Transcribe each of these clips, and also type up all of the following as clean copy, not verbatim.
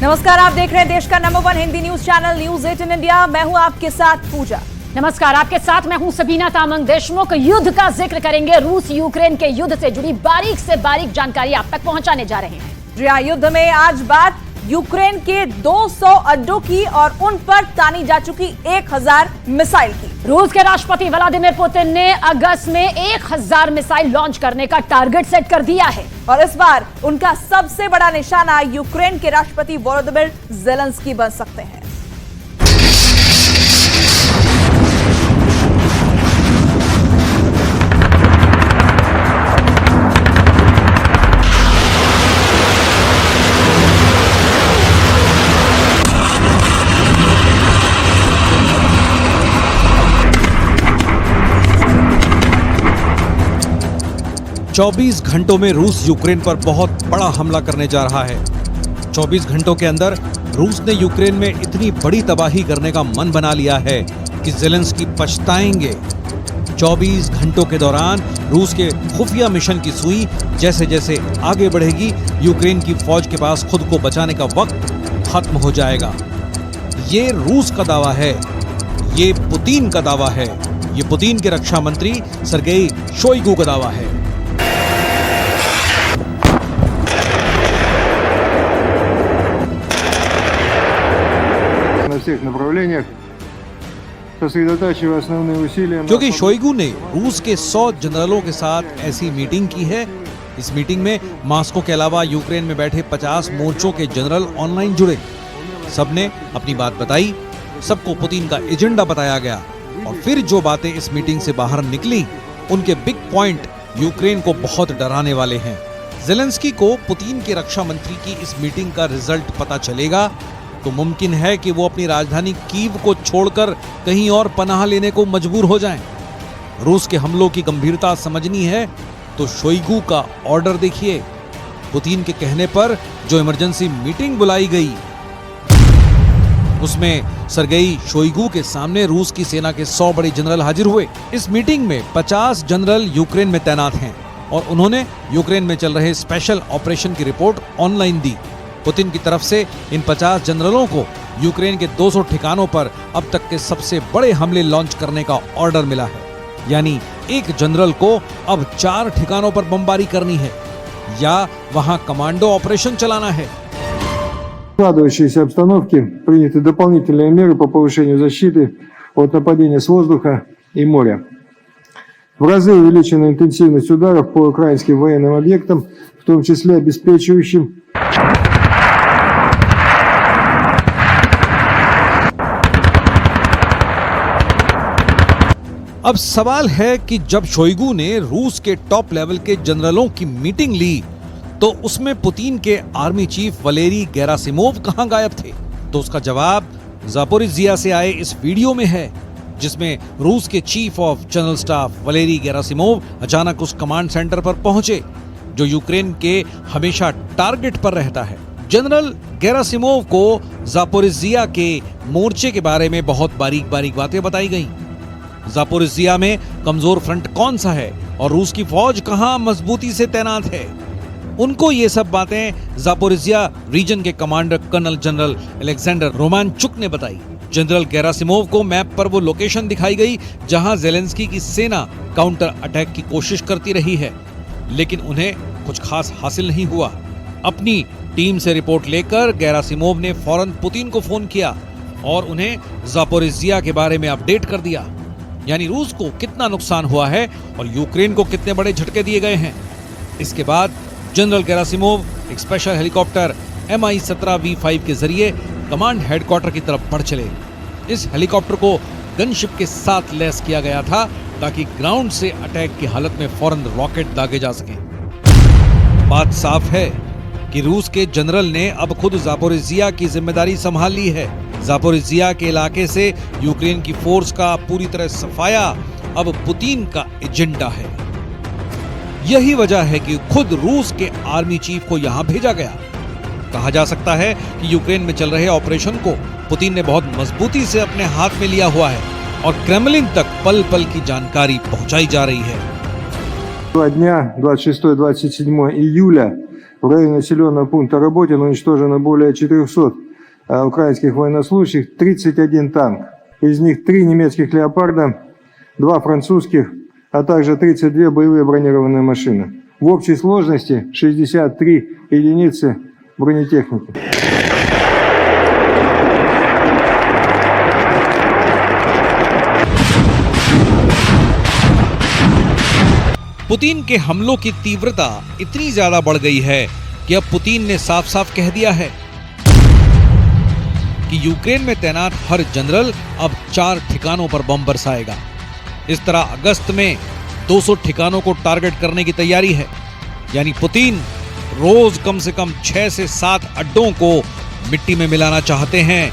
नमस्कार, आप देख रहे हैं देश का number 1 Hindi news channel news 18 India. मैं हूं आपके साथ पूजा। नमस्कार, आपके साथ मैं हूं सबीना तामंग। देशमुख युद्ध का जिक्र करेंगे। रूस यूक्रेन के युद्ध से जुड़ी बारीक से बारीक जानकारी आप तक पहुंचाने जा रहे हैं। जी हाँ, युद्ध में आज बात यूक्रेन के 200 अड्डों की और उन पर तानी जा चुकी 1000 मिसाइल की। रूस के राष्ट्रपति व्लादिमीर पुतिन ने अगस्त में 1000 मिसाइल लॉन्च करने का टारगेट सेट कर दिया है और इस बार उनका सबसे बड़ा निशाना यूक्रेन के राष्ट्रपति वोलोदिमीर ज़ेलेंस्की बन सकते हैं। चौबीस घंटों में रूस यूक्रेन पर बहुत बड़ा हमला करने जा रहा है। 24 घंटों के अंदर रूस ने यूक्रेन में इतनी बड़ी तबाही करने का मन बना लिया है कि ज़ेलेंस्की पछताएंगे। 24 घंटों के दौरान रूस के खुफिया मिशन की सुई जैसे जैसे आगे बढ़ेगी, यूक्रेन की फौज के पास खुद को बचाने का वक्त खत्म हो जाएगा। ये रूस का दावा है, ये पुतिन का दावा है, ये पुतिन के रक्षा मंत्री सर्गेई शोइगु का दावा है। всех направлениях, сосредотачивая основные усилия। क्योंकि शोइगु ने रूस के 100 जनरलों के साथ ऐसी मीटिंग की है। इस मीटिंग में मॉस्को के अलावा यूक्रेन में बैठे 50 मोर्चों के जनरल ऑनलाइन जुड़े। सबने अपनी बात बताई, सबको पुतिन का एजेंडा बताया गया और फिर जो बातें इस मीटिंग से बाहर निकली, उनके बिग पॉइंट यूक्रेन को बहुत डराने वाले हैं। ज़ेलेंस्की को पुतिन के रक्षा मंत्री की इस मीटिंग का रिजल्ट पता चलेगा तो मुमकिन है कि वो अपनी राजधानी कीव को छोड़कर कहीं और पनाह लेने को मजबूर हो जाएं। रूस के हमलों की गंभीरता समझनी है तो शोइगु का ऑर्डर देखिए। पुतिन के कहने पर जो इमरजेंसी मीटिंग बुलाई गई, उसमें सर्गेई शोइगु के सामने रूस की सेना के 100 बड़े जनरल हाजिर हुए। इस मीटिंग में 50 जनरल यूक्रेन में तैनात हैं और उन्होंने यूक्रेन में चल रहे स्पेशल ऑपरेशन की रिपोर्ट ऑनलाइन दी। पुतिन की तरफ से इन 50 जनरलों को यूक्रेन के 200 ठिकानों पर अब तक के सबसे बड़े हमले लॉन्च करने का ऑर्डर मिला है। यानी एक जनरल को अब 4 ठिकानों पर बमबारी करनी है या वहां कमांडो ऑपरेशन चलाना है। В складывающейся обстановке приняты дополнительные меры по повышению защиты от нападения с воздуха и моря. В разы увеличена интенсивность ударов по украинским военным объектам, в том числе обеспечивающим अब सवाल है कि जब शोइगु ने रूस के टॉप लेवल के जनरलों की मीटिंग ली तो उसमें पुतिन के आर्मी चीफ वलेरी गेरासिमोव कहां गायब थे? तो उसका जवाब ज़ापोरिज़िया से आए इस वीडियो में है, जिसमें रूस के chief of general staff Valery Gerasimov अचानक उस कमांड सेंटर पर पहुंचे जो यूक्रेन के हमेशा टारगेट पर रहता है। जनरल गेरासिमोव को ज़ापोरिज़िया के मोर्चे के बारे में बहुत बारीक बारीक बातें बताई गईं। ज़ापोरिज़िया में कमजोर फ्रंट कौन सा है और रूस की फौज कहां मजबूती से तैनात है, उनको ये सब बातें ज़ापोरिज़िया रीजन के कमांडर कर्नल जनरल अलेक्जेंडर रोमानचुक ने बताई। जनरल गेरासिमोव को मैप पर वो लोकेशन दिखाई गई जहां ज़ेलेंस्की की सेना काउंटर अटैक की कोशिश करती रही है, लेकिन उन्हें कुछ खास हासिल नहीं हुआ। अपनी टीम से रिपोर्ट लेकर गेरासिमोव ने फौरन पुतिन को फोन किया और उन्हें ज़ापोरिज़िया के बारे में अपडेट कर दिया। यानी रूस को कितना नुकसान हुआ है और यूक्रेन को कितने बड़े झटके दिए गए हैं। इसके बाद जनरल गेरासिमोव एक स्पेशल हेलीकॉप्टर Mi-17V5 के जरिए कमांड हेडक्वार्टर की तरफ बढ़ चले। इस हेलीकॉप्टर को गनशिप के साथ लैस किया गया था ताकि ग्राउंड से अटैक की हालत में फौरन रॉकेट दागे जा सकें। बात साफ है कि रूस के जनरल ने अब खुद ज़ापोरिज़िया की जिम्मेदारी संभाल ली है। ज़ापोरिज़िया के इलाके से यूक्रेन की फोर्स का पूरी तरह सफाया अब पुतिन का एजेंडा है। यही वजह है कि खुद रूस के आर्मी चीफ को यहां भेजा गया। कहा जा सकता है कि यूक्रेन में चल रहे ऑपरेशन को पुतिन ने बहुत मजबूती से अपने हाथ में लिया हुआ है और क्रेमलिन तक पल पल की जानकारी पहुंचाई जा रही है। 2 дня, 26-27 июля, В районе населенного пункта Работино уничтожено более 400 украинских военнослужащих, 31 танк. Из них 3 немецких «Леопарда», 2 французских, а также 32 боевые бронированные машины. В общей сложности 63 единицы бронетехники. पुतिन के हमलों की तीव्रता इतनी ज्यादा बढ़ गई है कि अब पुतिन ने साफ साफ कह दिया है कि यूक्रेन में तैनात हर जनरल अब 4 ठिकानों पर बम बरसाएगा। इस तरह अगस्त में 200 ठिकानों को टारगेट करने की तैयारी है। यानी पुतिन रोज कम से कम 6 से 7 अड्डों को मिट्टी में मिलाना चाहते हैं,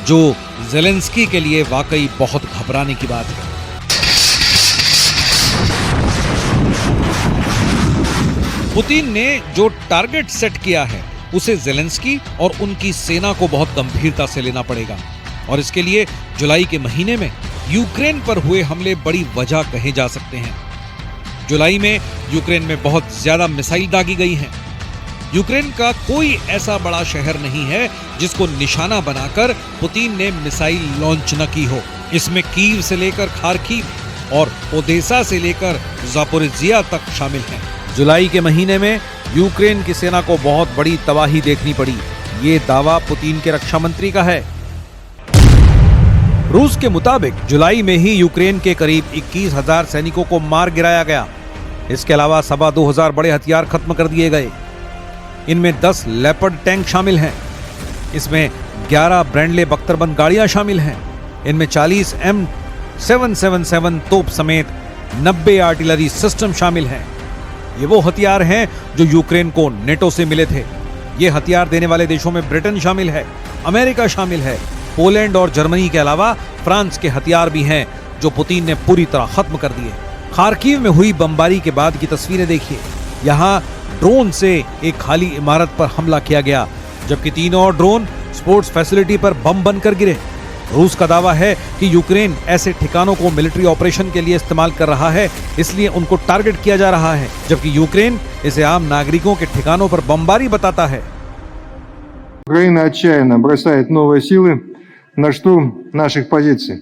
जो ज़ेलेंस्की के लिए वाकई बहुत घबराने की बात है। पुतिन ने जो टारगेट सेट किया है उसे ज़ेलेंस्की और उनकी सेना को बहुत गंभीरता से लेना पड़ेगा, और इसके लिए जुलाई के महीने में यूक्रेन पर हुए हमले बड़ी वजह कहे जा सकते हैं। जुलाई में यूक्रेन में बहुत ज्यादा मिसाइल दागी गई हैं। यूक्रेन का कोई ऐसा बड़ा शहर नहीं है जिसको निशाना बनाकर पुतिन ने मिसाइल लॉन्च न की हो। इसमें कीव से लेकर खार्किव और ओदेसा से लेकर ज़ापोरिजिया तक शामिल हैं। जुलाई के महीने में यूक्रेन की सेना को बहुत बड़ी तबाही देखनी पड़ी, ये दावा पुतिन के रक्षा मंत्री का है। रूस के मुताबिक जुलाई में ही यूक्रेन के करीब 21,000 सैनिकों को मार गिराया गया। इसके अलावा 2,500 बड़े हथियार खत्म कर दिए गए। इनमें 10 लेपर्ड टैंक शामिल हैं। इसमें 11 ब्रैंडले बख्तरबंद गाड़ियां शामिल हैं। इनमें 40 M777 तोप समेत 90 आर्टिलरी सिस्टम शामिल हैं। ये वो हथियार हैं जो यूक्रेन को नेटो से मिले थे। ये हथियार देने वाले देशों में ब्रिटेन शामिल है, अमेरिका शामिल है, पोलैंड और जर्मनी के अलावा फ्रांस के हथियार भी हैं जो पुतिन ने पूरी तरह खत्म कर दिए। खार्किव में हुई बमबारी के बाद की तस्वीरें देखिए। यहाँ ड्रोन से एक खाली इमारत पर हमला किया गया, जबकि 3 और ड्रोन स्पोर्ट्स फैसिलिटी पर बम बनकर गिरे। रूस का दावा है कि यूक्रेन ऐसे ठिकानों को मिलिट्री ऑपरेशन के लिए इस्तेमाल कर रहा है, इसलिए उनको टारगेट किया जा रहा है, जबकि यूक्रेन इसे आम नागरिकों के ठिकानों पर बमबारी बताता है। Украина отчаянно бросает новые силы на штурм наших позиций.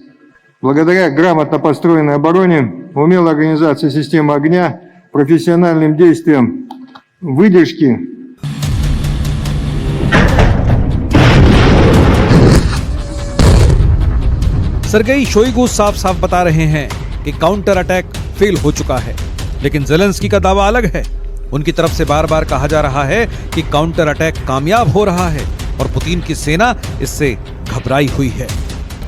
Благодаря грамотно построенной обороне, умелой организации системы огня, профессиональным действиям, выдержке. सर्गेई शोइगु साफ साफ बता रहे हैं कि काउंटर अटैक फेल हो चुका है, लेकिन ज़ेलेंस्की का दावा अलग है। उनकी तरफ से बार बार कहा जा रहा है कि काउंटर अटैक कामयाब हो रहा है और पुतिन की सेना इससे घबराई हुई है।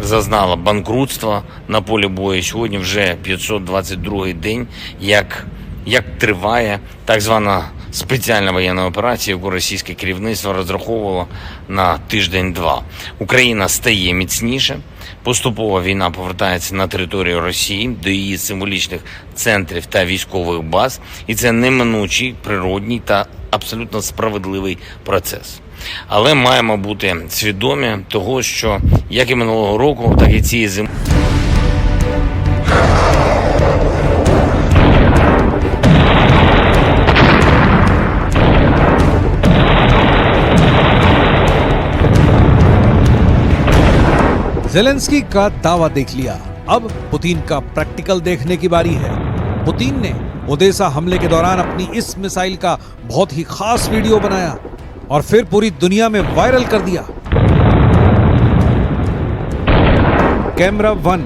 Зазнала банкрутства на полі бою. Сьогодні вже 522-й день, як триває так звана спеціальна воєнна операція, яку російське керівництво розраховувало на тиждень-два. Україна стає міцніше, поступово війна повертається на територію Росії, до її символічних центрів та військових баз, і це неминучий, природній та абсолютно справедливий процес. Але маємо бути свідомі того, що як і минулого року, так і цієї зими. ज़ेलेंस्की का दावा देख लिया, अब पुतिन का प्रैक्टिकल देखने की बारी है। पुतिन ने ओदेसा हमले के दौरान अपनी इस मिसाइल का बहुत ही खास वीडियो बनाया और फिर पूरी दुनिया में वायरल कर दिया। Camera 1,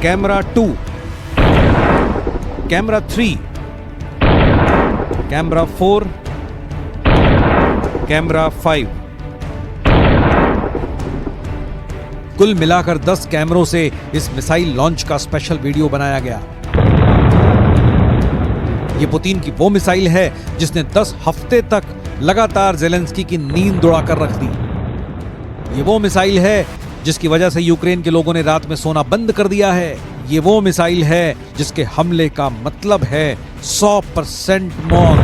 camera 2, camera 3, camera 4, camera 5। कुल मिलाकर 10 कैमरों से इस मिसाइल लॉन्च का स्पेशल वीडियो बनाया गया। ये पुतिन की वो मिसाइल है जिसने 10 हफ्ते तक लगातार ज़ेलेंस्की की नींद उड़ाकर रख दी। ये वो मिसाइल है जिसकी वजह से यूक्रेन के लोगों ने रात में सोना बंद कर दिया है। ये वो मिसाइल है जिसके हमले का मतलब है 100% मौत,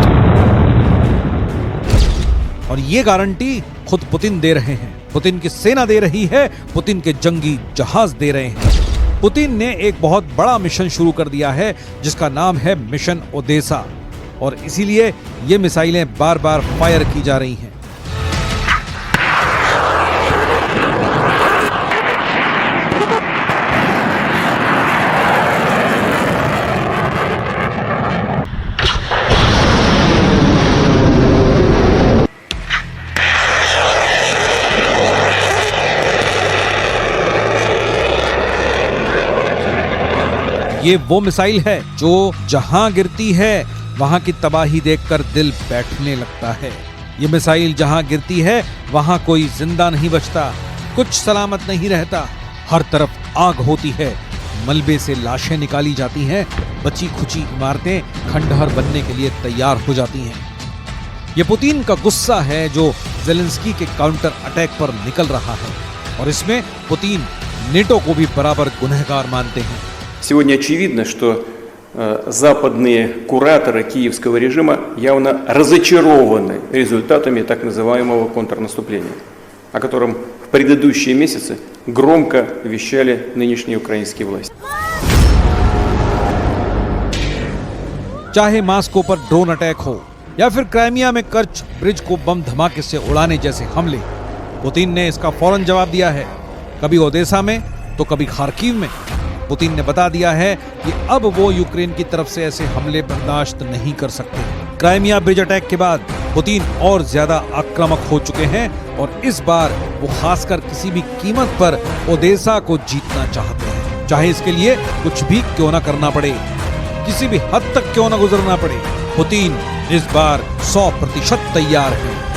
और ये गारंटी खुद पुतिन दे रहे हैं, पुतिन की सेना दे रही है, पुतिन के जंगी जहाज दे रहे हैं। पुतिन ने एक बहुत बड़ा मिशन शुरू कर दिया है जिसका नाम है मिशन ओदेसा। और इसीलिए ये मिसाइलें बार बार फायर की जा रही हैं। ये वो मिसाइल है जो जहां गिरती है वहां की तबाही देखकर दिल बैठने लगता है। ये मिसाइल जहां गिरती है वहां कोई जिंदा नहीं बचता, कुछ सलामत नहीं रहता। हर तरफ आग होती है, मलबे से लाशें निकाली जाती हैं, बची खुची इमारतें खंडहर बनने के लिए तैयार हो जाती हैं। ये पुतिन का गुस्सा है जो ज़ेलेंस्की के काउंटर अटैक पर निकल रहा है, और इसमें पुतिन नेटो को भी बराबर गुनहगार मानते हैं। Сегодня очевидно, что западные кураторы киевского режима явно разочарованы результатами так называемого контрнаступления, о котором в предыдущие месяцы громко вещали нынешние украинские власти. चाहे मास्को पर ड्रोन अटैक हो या फिर क्राइमिया में कर्च ब्रिज को बम धमाके से उड़ाने जैसे हमले, पुतिन ने इसका फौरन जवाब दिया है। कभी ओदेसा में तो कभी खार्किव में। पुतिन ने बता दिया है कि अब वो यूक्रेन की तरफ से ऐसे हमले बर्दाश्त नहीं कर सकते। क्राइमिया ब्रिज अटैक के बाद पुतिन और ज्यादा आक्रामक हो चुके हैं और इस बार वो खासकर किसी भी कीमत पर ओदेसा को जीतना चाहते हैं, चाहे इसके लिए कुछ भी क्यों ना करना पड़े, किसी भी हद तक क्यों ना गुजरना पड़े। पुतिन इस बार 100% तैयार है।